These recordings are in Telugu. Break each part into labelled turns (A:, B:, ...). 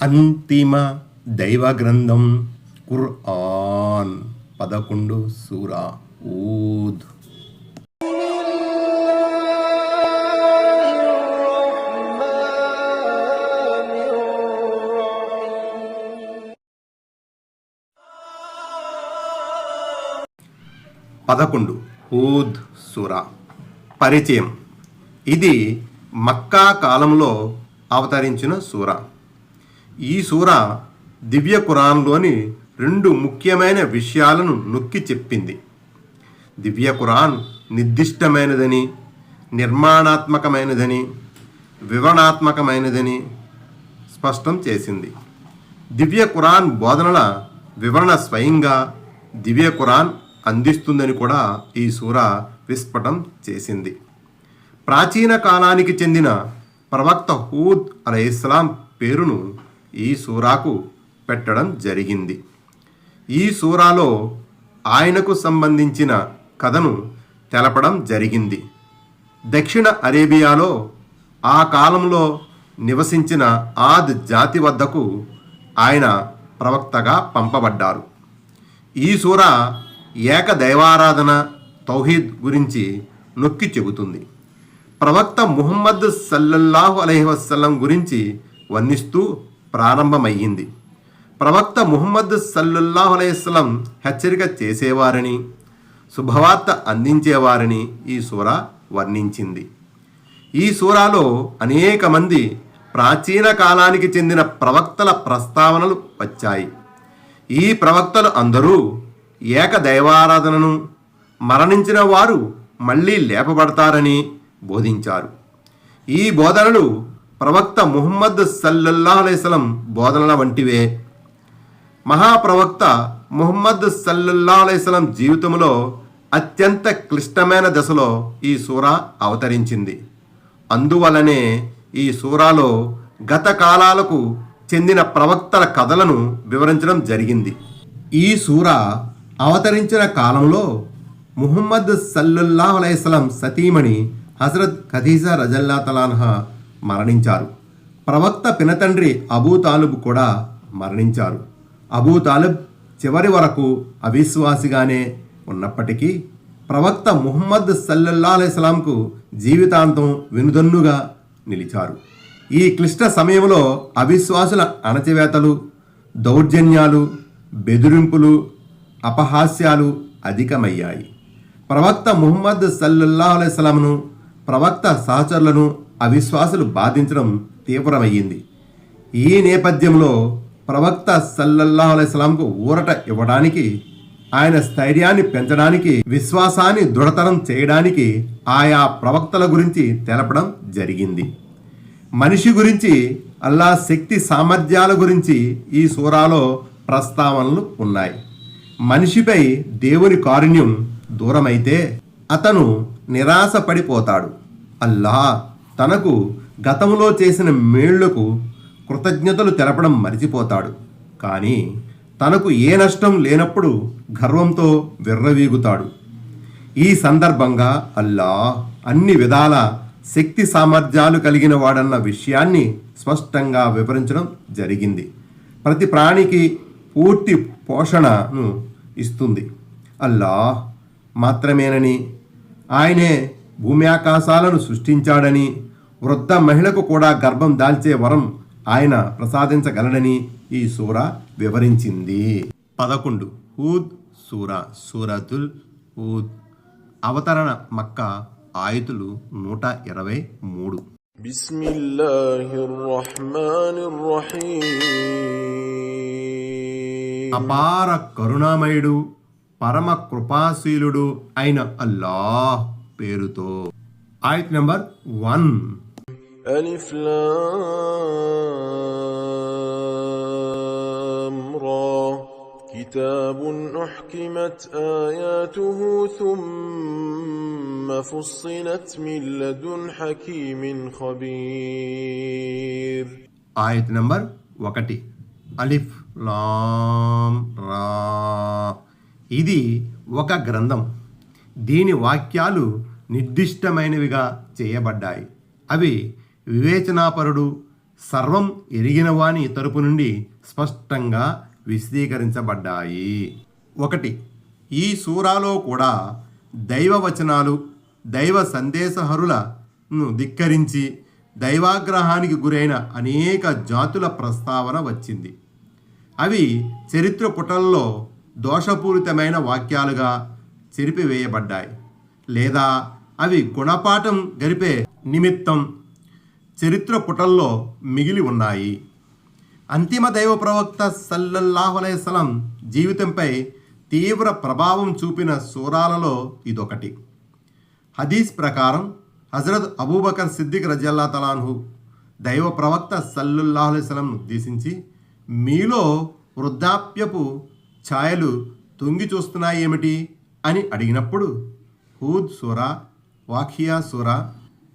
A: అంతిమ దైవ గ్రంథం ఖుర్ఆన్ 11 సూరా ఊద్. హూద్ సూరా. పరిచయం. ఇది మక్కా కాలంలో అవతరించిన సూరా. ఈ సూరా దివ్య ఖురాన్లోని 2 ముఖ్యమైన విషయాలను నొక్కి చెప్పింది. దివ్య ఖురాన్ నిర్దిష్టమైనదని, నిర్మాణాత్మకమైనదని, వివరణాత్మకమైనదని స్పష్టం చేసింది. దివ్య ఖురాన్ బోధనల వివరణ స్వయంగా దివ్య ఖురాన్ అందిస్తుందని కూడా ఈ సూరా విస్ఫుటం చేసింది. ప్రాచీన కాలానికి చెందిన ప్రవక్త హూద్ అలైహిస్సలాం పేరును ఈ సూరాకు పెట్టడం జరిగింది. ఈ సూరాలో ఆయనకు సంబంధించిన కథను తెలపడం జరిగింది. దక్షిణ అరేబియాలో ఆ కాలంలో నివసించిన ఆద్ జాతి వద్దకు ఆయన ప్రవక్తగా పంపబడ్డారు. ఈ సూరా ఏకదైవారాధన, తౌహీద్ గురించి నొక్కి చెబుతుంది. ప్రవక్త ముహమ్మద్ సల్లల్లాహు అలైహి వసల్లం గురించి వర్ణిస్తూ ప్రారంభమయ్యింది. ప్రవక్త ముహమ్మద్ సల్లల్లాహు అలైహి వసల్లం హెచ్చరిక చేసేవారని, శుభవార్త అందించేవారని ఈ సూరా వర్ణించింది. ఈ సూరాలో అనేక మంది ప్రాచీన కాలానికి చెందిన ప్రవక్తల ప్రస్తావనలు వచ్చాయి. ఈ ప్రవక్తలు అందరూ ఏకదైవారాధనను, మరణించిన వారు మళ్ళీ లేపబడతారని బోధించారు. ఈ బోధనలు ప్రవక్త ముహమ్మద్ సల్లల్లాహు అలైహి వసల్లం బోధనల వంటివే. మహాప్రవక్త ముహమ్మద్ సల్లల్లాహు అలైహి వసల్లం జీవితంలో అత్యంత క్లిష్టమైన దశలో ఈ సూరా అవతరించింది. అందువలనే ఈ సూరాలో గత కాలాలకు చెందిన ప్రవక్తల కథలను వివరించడం జరిగింది. ఈ సూరా అవతరించిన కాలంలో ముహమ్మద్ సల్లల్లాహు అలైహి వసల్లం సతీమణి హజరత్ ఖదీజా రజల్లాహు తఆలా అన్హా మరణించారు. ప్రవక్త పినతండ్రి అబూ తాలిబ్ కూడా మరణించారు. అబూ తాలిబ్ చివరి వరకు అవిశ్వాసిగానే ఉన్నప్పటికీ ప్రవక్త ముహమ్మద్ సల్లల్లాహు అలైహి వసల్లంకు జీవితాంతం వెనుదన్నుగా నిలిచారు. ఈ క్లిష్ట సమయంలో అవిశ్వాసుల అణచివేతలు, దౌర్జన్యాలు, బెదిరింపులు, అపహాస్యాలు అధికమయ్యాయి. ప్రవక్త ముహమ్మద్ సల్లల్లాహు అలైహి వసల్లంను, ప్రవక్త సహచరులను అవిశ్వాసులు బాధించడం తీవ్రమయ్యింది. ఈ నేపథ్యంలో ప్రవక్త సల్లల్లాహు అలైహి వసల్లంకు ఊరట ఇవ్వడానికి, ఆయన స్థైర్యాన్ని పెంచడానికి, విశ్వాసాన్ని దృఢతరం చేయడానికి ఆయా ప్రవక్తల గురించి తెలపడం జరిగింది. మనిషి గురించి, అల్లాహ్ శక్తి సామర్థ్యాల గురించి ఈ సూరాలో ప్రస్తావనలు ఉన్నాయి. మనిషిపై దేవుని కారుణ్యం దూరమైతే అతను నిరాశపడిపోతాడు. అల్లాహ్ తనకు గతంలో చేసిన మేళ్లకు కృతజ్ఞతలు తెలపడం మరిచిపోతాడు. కానీ తనకు ఏ నష్టం లేనప్పుడు గర్వంతో విర్రవీగుతాడు. ఈ సందర్భంగా అల్లాహ్ అన్ని విధాల శక్తి సామర్థ్యాలు కలిగిన వాడన్న విషయాన్ని స్పష్టంగా వివరించడం జరిగింది. ప్రతి ప్రాణికి పూర్తి పోషణను ఇస్తుంది అల్లాహ్ మాత్రమేనని, ఆయనే భూమి ఆకాశాలను సృష్టించాడని, వృద్ధ మహిళకు కూడా గర్భం దాల్చే వరం ఆయన ప్రసాదించగలడని ఈ సూరా వివరించింది. 11 హూద్ సూరా. సూరతుల్ హూద్. అవతరణ మక్కా. ఆయతులు 123.
B: బిస్మిల్లాహిర్ రహ్మానిర్ రహీం.
A: అపార కరుణామయుడు, పరమ కృపాశీలుడు అయిన అల్లాహ్ పేరుతో. ఆయత్ నంబర్ 1.
B: అలిఫ్ లామ్ రా. కితాబున్ ఉహ్కిమత్ ఆయాతుహు థుమ్మ ఫుస్సిలత్ మిన్ లదున్ హకీమిన్ ఖబీర్.
A: ఆయత్ నంబర్ 1. అలిఫ్ లామ్ రా. ఇది ఒక గ్రంథం. దీని వాక్యాలు నిర్దిష్టమైనవిగా చేయబడ్డాయి. అవి వివేచనాపరుడు, సర్వం ఎరిగిన వాని తరపు నుండి స్పష్టంగా విశదీకరించబడ్డాయి. 1. ఈ సూరాలో కూడా దైవ వచనాలు, దైవ సందేశహరులను ధిక్కరించి దైవాగ్రహానికి గురైన అనేక జాతుల ప్రస్తావన వచ్చింది. అవి చరిత్ర పుటల్లో దోషపూరితమైన వాక్యాలుగా చెరిపివేయబడ్డాయి, లేదా అవి గుణపాఠం గరిపే నిమిత్తం చరిత్ర పుటల్లో మిగిలి ఉన్నాయి. అంతిమ దైవ ప్రవక్త సల్లల్లాహు అలైహి వసల్లం జీవితంపై తీవ్ర ప్రభావం చూపిన సూరాలలో ఇదొకటి. హదీస్ ప్రకారం హజరత్ అబూబకర్ సిద్దిక్ రజియల్లాహు తఆలా అన్హు దైవ ప్రవక్త సల్లల్లాహు అలైహి వసల్లం ఉద్దేశించి, మీలో వృద్ధాప్యపు ఛాయలు తొంగి చూస్తున్నాయి ఏమిటి అని అడిగినప్పుడు హూద్ సూరా, వాఖియా సూరా,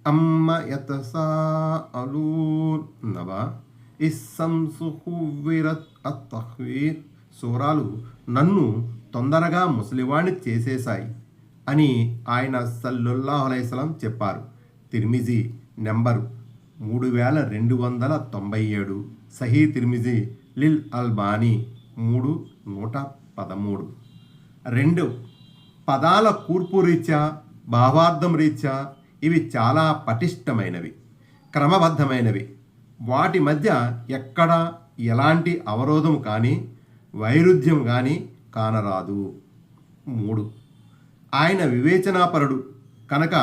A: అమ్మ యతసాఅలూన్ నబా, ఇస్సంసు హువ్విరత్ అతహ్వీర్ సూరాలు నన్ను తొందరగా ముసలివాణ్ణి చేసేశాయి అని ఆయన సల్లల్లాహు అలైహి వసల్లం చెప్పారు. Tirmidhi number 3297, Sahih Tirmidhi lil Albani 3:113. 2. పదాల కూర్పు రీత్యా, భావార్థం రీత్యా ఇవి చాలా పటిష్టమైనవి, క్రమబద్ధమైనవి. వాటి మధ్య ఎక్కడ ఎలాంటి అవరోధం కానీ వైరుధ్యం కానీ కానరాదు. 3. ఆయన వివేచనాపరుడు కనుక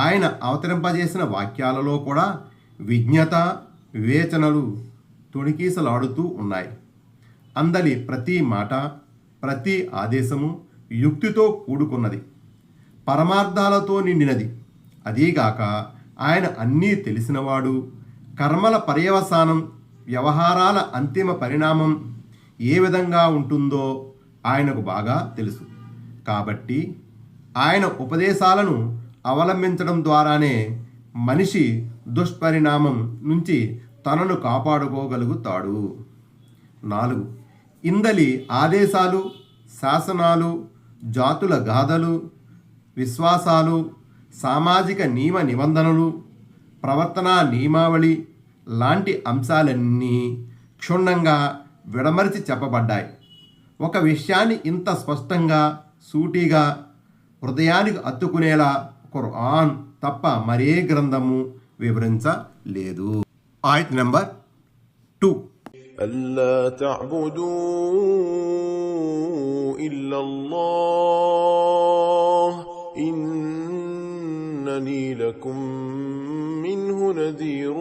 A: ఆయన అవతరింపజేసిన వాక్యాలలో కూడా విజ్ఞత, వివేచనలు తొణికీసలాడుతూ ఉన్నాయి. అందలి ప్రతి మాట, ప్రతి ఆదేశము యుక్తితో కూడుకున్నది, పరమార్థాలతో నిండినది. అదీగాక ఆయన అన్నీ తెలిసినవాడు. కర్మల పర్యవసానం, వ్యవహారాల అంతిమ పరిణామం ఏ విధంగా ఉంటుందో ఆయనకు బాగా తెలుసు. కాబట్టి ఆయన ఉపదేశాలను అవలంబించడం ద్వారానే మనిషి దుష్పరిణామం నుంచి తనను కాపాడుకోగలుగుతాడు. 4. ఇందలి ఆదేశాలు, శాసనాలు, జాతుల గాథలు, విశ్వాసాలు, సామాజిక నియమ నిబంధనలు, ప్రవర్తనా నియమావళి లాంటి అంశాలన్నీ క్షుణ్ణంగా విడమరిచి చెప్పబడ్డాయి. ఒక విషయాన్ని ఇంత స్పష్టంగా, సూటిగా, హృదయానికి అత్తుకునేలా ఖురాన్ తప్ప మరే గ్రంథము వివరించలేదు. ఆయత్ నెంబర్ 2.
B: ألا تعبدوا إلا الله إنني لكم منه نذير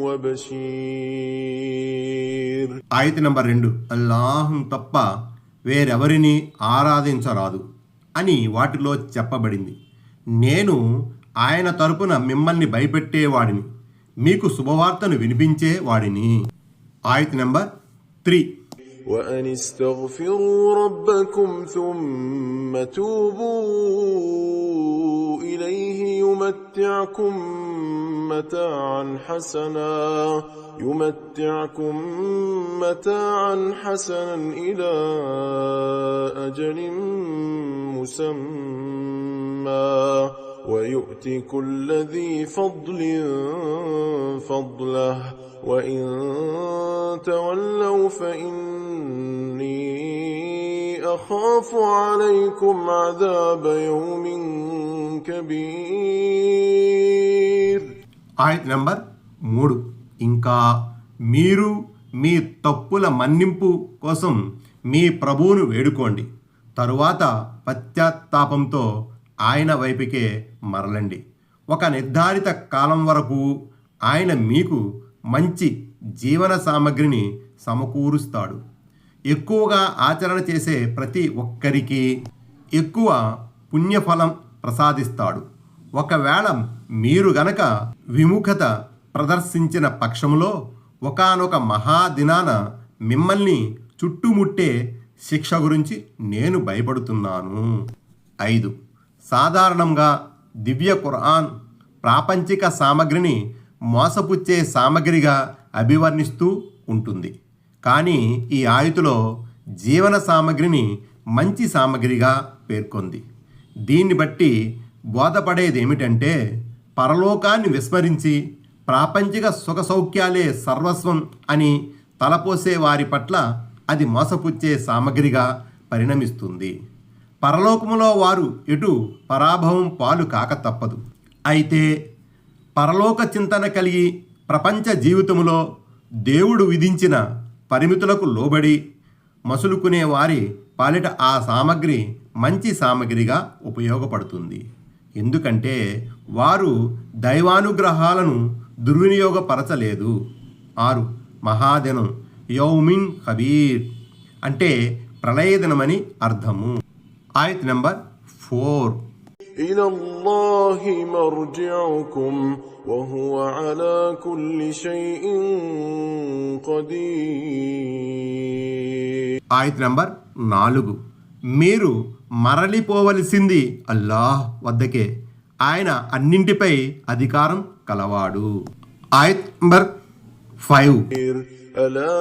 B: وبشير.
A: ఆయత్ నెంబర్ 2. అల్లాహును తప్ప వేరెవరిని ఆరాధించరాదు అని వాటిలో చెప్పబడింది. నేను ఆయన తరపున మిమ్మల్ని భయపెట్టేవాడిని, మీకు శుభవార్తను వినిపించేవాడిని. ఆయత్ నెంబర్ 3.
B: وأن استغفروا ربكم ثم توبوا إليه يمتعكم متاعا حسنا إلى أجل مسمى ويؤت كل ذي فضل فضله وإن تولوا فإني أخاف عليكم عذاب يوم كبير.
A: ఆయత్ నెంబర్ 3. ఇంకా మీరు మీ తప్పుల మన్నింపు కోసం మీ ప్రభువును వేడుకోండి, తరువాత పశ్చాత్తాపంతో ఆయన వైపుకే మరలండి. ఒక నిర్ధారిత కాలం వరకు ఆయన మీకు మంచి జీవన సామగ్రిని సమకూరుస్తాడు. ఎక్కువగా ఆచరణ చేసే ప్రతి ఒక్కరికి ఎక్కువ పుణ్యఫలం ప్రసాదిస్తాడు. ఒకవేళ మీరు గనక విముఖత ప్రదర్శించిన పక్షంలో ఒకానొక మహాదినాన మిమ్మల్ని చుట్టుముట్టే శిక్ష గురించి నేను భయపడుతున్నాను. 5. సాధారణంగా దివ్య ఖురాన్ ప్రాపంచిక సామగ్రిని మోసపుచ్చే సామగ్రిగా అభివర్ణిస్తూ ఉంటుంది. కానీ ఈ ఆయతులో జీవన సామగ్రిని మంచి సామగ్రిగా పేర్కొంది. దీన్ని బట్టి బోధపడేది ఏమిటంటే, పరలోకాన్ని విస్మరించి ప్రాపంచిక సుఖ సౌఖ్యాలే సర్వస్వం అని తలపోసే వారి పట్ల అది మోసపుచ్చే సామగ్రిగా పరిణమిస్తుంది. పరలోకములో వారు ఎటు పరాభవం పాలు కాక తప్పదు. అయితే పరలోక చింతన కలిగి ప్రపంచ జీవితంలో దేవుడు విధించిన పరిమితులకు లోబడి మసులుకునే వారి పాలిట ఆ సామగ్రి మంచి సామగ్రిగా ఉపయోగపడుతుంది. ఎందుకంటే వారు దైవానుగ్రహాలను దుర్వినియోగపరచలేదు. 6 మహాదినం యౌమిన్ కబీర్ అంటే ప్రళయదినమని అర్థము. ఆయత్ నంబర్ 4.
B: إلى الله مرجعكم وهو على كل شيء قدير.
A: ఆయత్ నంబర్ 4. మీరు మరలిపోవలసింది అల్లాహ్ వద్దకే, ఆయన అన్నింటిపై అధికారం కలవాడు. ఆయత్ నంబర్ 5.
B: ألا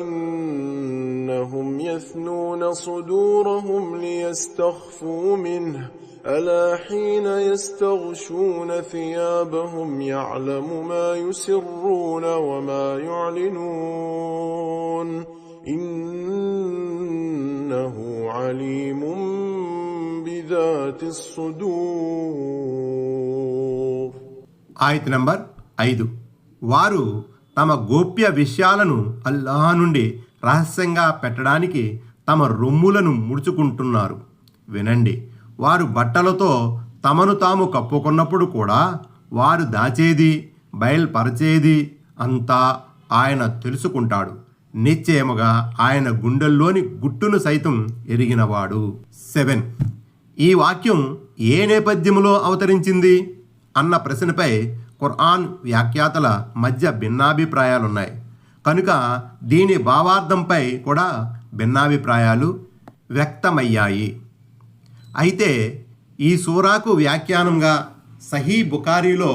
B: إنهم يثنون صدورهم ليستخفوا منه ألا حين يستغشون ثيابهم يعلم ما يسرون وما يعلنون إنه عليم بذات الصدور.
A: ఆయత్ నంబర్ 5. వారు తమ గోప్య విషయాలను అల్లాహ్ నుండి రహస్యంగా పెట్టడానికి తమ రొమ్ములను ముడుచుకుంటున్నారు. వినండి, వారు బట్టలతో తమను తాము కప్పుకున్నప్పుడు కూడా వారు దాచేది బయల్పరచేది అంతా ఆయన తెలుసుకుంటాడు. నిశ్చయముగా ఆయన గుండెల్లోని గుట్టును సైతం ఎరిగినవాడు. 7. ఈ వాక్యం ఏ నేపథ్యంలో అవతరించింది అన్న ప్రశ్నపై ఖురాన్ వ్యాఖ్యాతల మధ్య భిన్నాభిప్రాయాలున్నాయి. కనుక దీని భావార్థంపై కూడా భిన్నాభిప్రాయాలు వ్యక్తమయ్యాయి. అయితే ఈ సూరాకు వ్యాఖ్యానంగా సహీ బుఖారీలో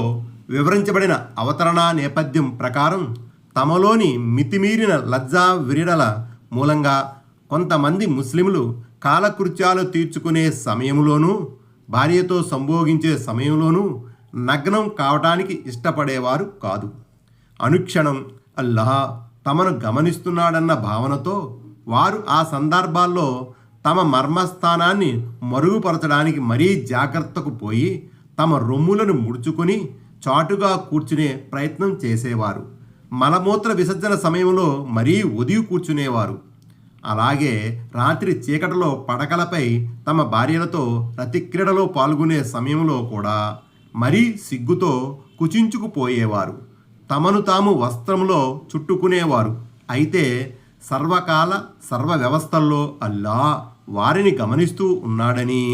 A: వివరించబడిన అవతరణ నేపథ్యం ప్రకారం తమలోని మితిమీరిన లజ్జా విరిడల మూలంగా కొంతమంది ముస్లింలు కాలకృత్యాలు తీర్చుకునే సమయంలోనూ భార్యతో సంభోగించే సమయంలోనూ నగ్నం కావటానికి ఇష్టపడేవారు కాదు. అనుక్షణం అల్లాహ్ తమను గమనిస్తున్నాడన్న భావనతో వారు ఆ సందర్భాల్లో తమ మర్మస్థానాన్ని మరుగుపరచడానికి మరీ జాగ్రత్తకు పోయి తమ రొమ్ములను ముడుచుకొని చాటుగా కూర్చునే ప్రయత్నం చేసేవారు. మలమూత్ర విసర్జన సమయంలో మరీ ఒదిగి కూర్చునేవారు. అలాగే రాత్రి చీకటిలో పడకలపై తమ భార్యలతో రతిక్రీడలో పాల్గొనే సమయంలో కూడా మరీ సిగ్గుతో కుచించుకుపోయేవారు. తమను తాము వస్త్రంలో చుట్టుకునేవారు. అయితే సర్వకాల సర్వ వ్యవస్థల్లో అల్లాహ్ వారిని గమనిస్తూ ఉన్నాడని,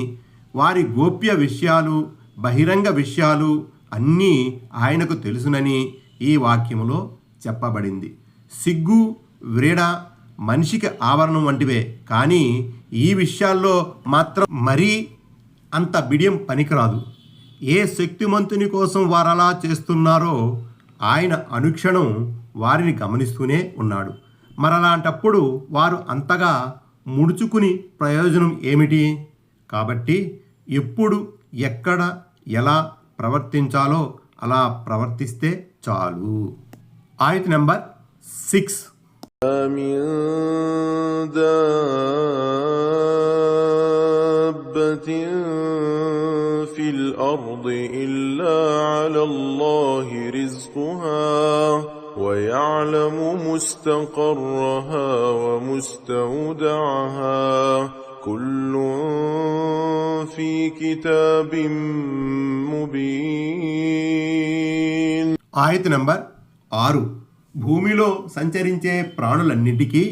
A: వారి గోప్య విషయాలు బహిరంగ విషయాలు అన్నీ ఆయనకు తెలుసునని ఈ వాక్యములో చెప్పబడింది. సిగ్గు వ్రీడ మనిషికి ఆవరణం వంటివే, కానీ ఈ విషయాల్లో మాత్రం మరీ అంత బిడియం పనికిరాదు. ఏ శక్తిమంతుని కోసం వారలా చేస్తున్నారో ఆయన అనుక్షణం వారిని గమనిస్తూనే ఉన్నాడు. మరలాంటప్పుడు వారు అంతగా ముడుచుకుని ప్రయోజనం ఏమిటి? కాబట్టి ఎప్పుడు ఎక్కడ ఎలా ప్రవర్తించాలో అలా ప్రవర్తిస్తే చాలు. ఆయత్ నంబర్ 6.
B: من دابة في الأرض إلا على الله رزقها ويعلم مستقرها ومستودعها كل في كتاب مبين.
A: ఆయత్ నంబర్ 6. భూమిలో సంచరించే ప్రాణులన్నిటికీ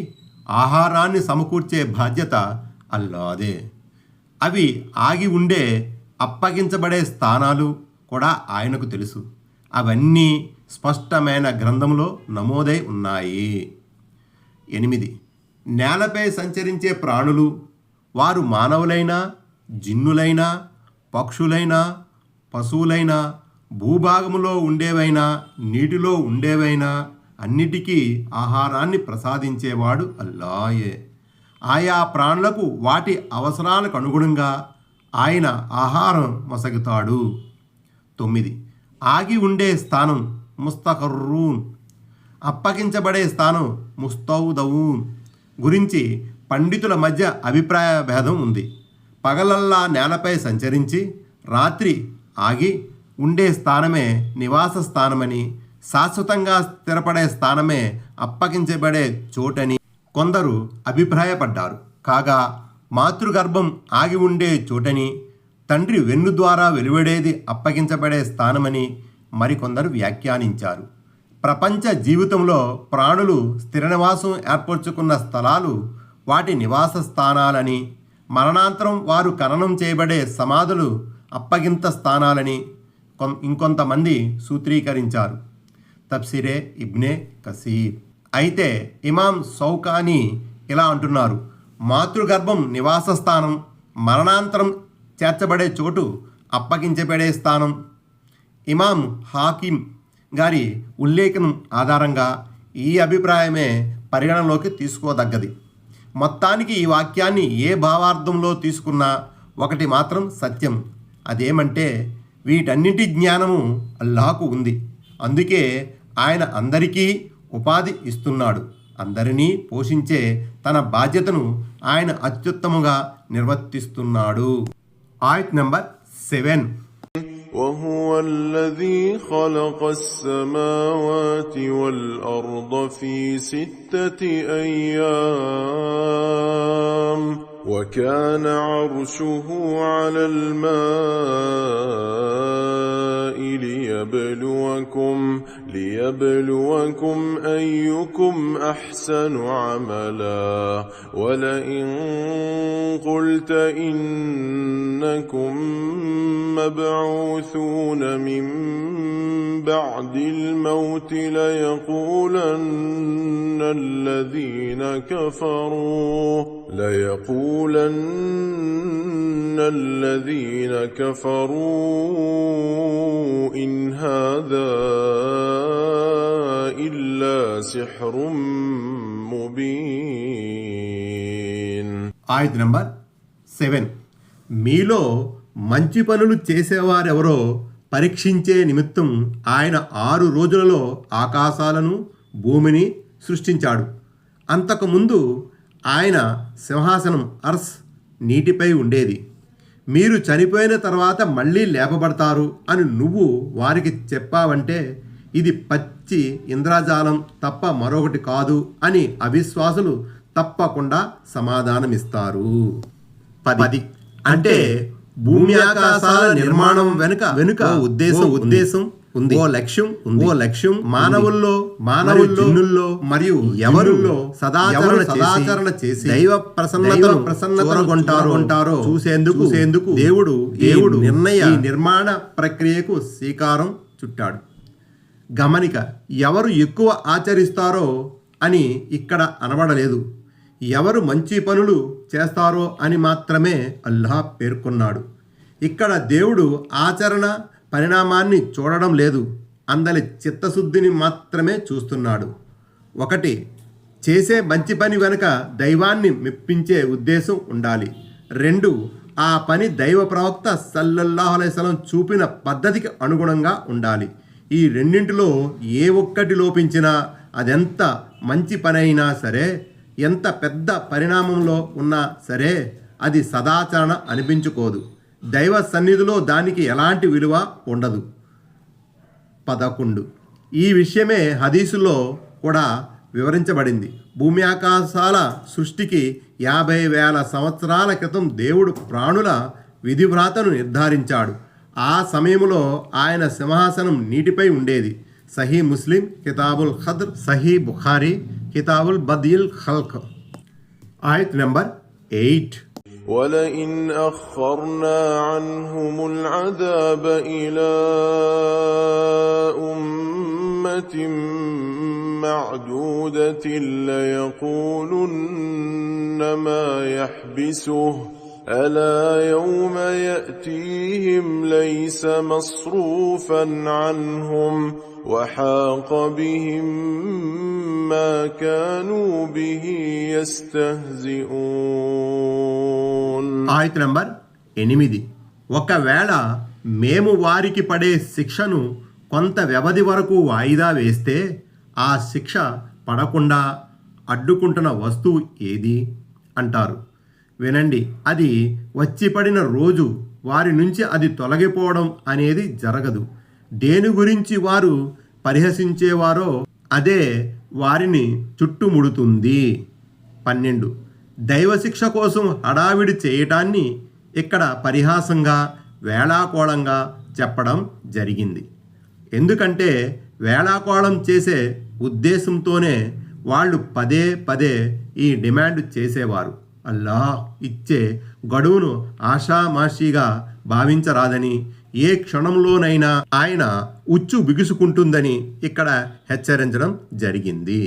A: ఆహారాన్ని సమకూర్చే బాధ్యత అల్లాదే. అవి ఆగి ఉండే అప్పగించబడే స్థానాలు కూడా ఆయనకు తెలుసు. అవన్నీ స్పష్టమైన గ్రంథంలో నమోదై ఉన్నాయి. 8. నేలపై సంచరించే ప్రాణులు, వారు మానవులైనా జిన్నులైనా పక్షులైనా పశువులైనా భూభాగములో ఉండేవైనా నీటిలో ఉండేవైనా అన్నిటికీ ఆహారాన్ని ప్రసాదించేవాడు అల్లాయే. ఆయా ప్రాణులకు వాటి అవసరాలకు అనుగుణంగా ఆయన ఆహారం మొసగుతాడు. 9. ఆగి ఉండే స్థానం ముస్తఖర్రూన్, అప్పగించబడే స్థానం ముస్తౌదవూన్ గురించి పండితుల మధ్య అభిప్రాయ భేదం ఉంది. పగలల్లా నేలపై సంచరించి రాత్రి ఆగి ఉండే స్థానమే నివాస స్థానమని, శాశ్వతంగా స్థిరపడే స్థానమే అప్పగించబడే చోటని కొందరు అభిప్రాయపడ్డారు. కాగా మాతృగర్భం ఆగి ఉండే చోటని, తండ్రి వెన్ను ద్వారా వెలువడేది అప్పగించబడే స్థానమని మరికొందరు వ్యాఖ్యానించారు. ప్రపంచ జీవితంలో ప్రాణులు స్థిర నివాసం ఏర్పరచుకున్న స్థలాలు వాటి నివాస స్థానాలని, మరణాంతరం వారు ఖననం చేయబడే సమాధులు అప్పగింత స్థానాలని ఇంకొంతమంది సూత్రీకరించారు. తఫ్సిరే ఇబ్నే కసీర్. అయితే ఇమాం సౌకానీ ఇలా అంటున్నారు: మాతృగర్భం నివాస స్థానం, మరణాంతరం చేర్చబడే చోటు అప్పగించబడే స్థానం. ఇమాం హాకిం గారి ఉల్లేఖనం ఆధారంగా ఈ అభిప్రాయమే పరిగణలోకి తీసుకోదగ్గది. మొత్తానికి ఈ వాక్యాన్ని ఏ భావార్థంలో తీసుకున్నా ఒకటి మాత్రం సత్యం. అదేమంటే వీటన్నిటి జ్ఞానము అల్లాహకు ఉంది. అందుకే ఆయన అందరికీ ఉపాధి ఇస్తున్నాడు. అందరినీ పోషించే తన బాధ్యతను ఆయన అత్యుత్తముగా నిర్వర్తిస్తున్నాడు. ఆయత్ నంబర్ 7.
B: وهو الذي خلق السماوات والأرض في 6 أيام وكان عرشه على الماء ليبلوكم أيكم أحسن عملا ولئن قلت إنكم مبعوثون من بعد الموت ليقولن الذين كفروا إن هذا إلا سحر مبين.
A: ఆయత్ నంబర్ 7. మీలో మంచి పనులు చేసేవారెవరో పరీక్షించే నిమిత్తం ఆయన 6 రోజులలో ఆకాశాలను భూమిని సృష్టించాడు. అంతకుముందు ఆయన సింహాసనం అర్స్ నీటిపై ఉండేది. మీరు చనిపోయిన తర్వాత మళ్ళీ లేపబడతారు అని నువ్వు వారికి చెప్పావంటే ఇది పచ్చి ఇంద్రజాలం తప్ప మరొకటి కాదు అని అవిశ్వాసులు తప్పకుండా సమాధానమిస్తారు. 10. అంటే భూమి ఆకాశాల నిర్మాణం వెనుక ఉద్దేశం ఉంది. ఓ లక్ష్యం మానవుల్లో మరియు ఎవరుల్లో సదాచరణ చేసి దైవ ప్రసన్నతను చూసేందుకు దేవుడు నిర్మాణ ప్రక్రియకు శ్రీకారం చుట్టాడు. గమనిక, ఎవరు ఎక్కువ ఆచరిస్తారో అని ఇక్కడ అనబడలేదు. ఎవరు మంచి పనులు చేస్తారో అని మాత్రమే అల్లాహ్ పేర్కొన్నాడు. ఇక్కడ దేవుడు ఆచరణ పరిణామాన్ని చూడడం లేదు, అందరి చిత్తశుద్ధిని మాత్రమే చూస్తున్నాడు. 1. చేసే మంచి పని వెనుక దైవాన్ని మెప్పించే ఉద్దేశం ఉండాలి. 2. ఆ పని దైవ ప్రవక్త సల్లల్లాహు అలైహి వసల్లం చూపిన పద్ధతికి అనుగుణంగా ఉండాలి. ఈ రెండింటిలో ఏ ఒక్కటి లోపించినా అదెంత మంచి పని అయినా సరే, ఎంత పెద్ద పరిణామంలో ఉన్నా సరే అది సదాచరణ అనిపించుకోదు. దైవ సన్నిధిలో దానికి ఎలాంటి విలువ ఉండదు. 11. ఈ విషయమే హదీసులో కూడా వివరించబడింది. భూమి ఆకాశాల సృష్టికి 50,000 సంవత్సరాల క్రితం దేవుడు ప్రాణుల విధివ్రాతను నిర్ధారించాడు. ఆ సమయంలో ఆయన సింహాసనం నీటిపై ఉండేది. సహీ ముస్లిం కితాబుల్ ఖద్ర్, సహీ బుఖారీ కితాబుల్ బదిల్ ఖల్క్. ఆయత్ నంబర్ 8.
B: ولئن أخرنا عنهم العذاب إلى أمة معدودة ليقولن ما يحبسه ألا يوم يأتيهم ليس مصروفا عنهم وحاق بهم ما كانوا به يستهزئون.
A: ఆయత్ నంబర్ 8. ఒకవేళ మేము వారికి పడే శిక్షను కొంత వ్యవధి వరకు వాయిదా వేస్తే ఆ శిక్ష పడకుండా అడ్డుకుంటున్న వస్తువు ఏది అంటారు. వినండి, అది వచ్చి పడిన రోజు వారి నుంచి అది తొలగిపోవడం అనేది జరగదు. దేని గురించి వారు పరిహసించేవారో అదే వారిని చుట్టుముడుతుంది. 12. దైవశిక్ష కోసం హడావిడి చేయటాన్ని ఇక్కడ పరిహాసంగా వేళాకోళంగా చెప్పడం జరిగింది. ఎందుకంటే వేళాకోళం చేసే ఉద్దేశంతోనే వాళ్ళు పదే పదే ఈ డిమాండ్ చేసేవారు. అల్లాహ్ ఇచ్చే గడువును ఆషామాషీగా భావించరాదని, ఏ క్షణంలోనైనా ఆయన ఉచ్చు బిగుసుకుంటుందని ఇక్కడ హెచ్చరించడం జరిగింది.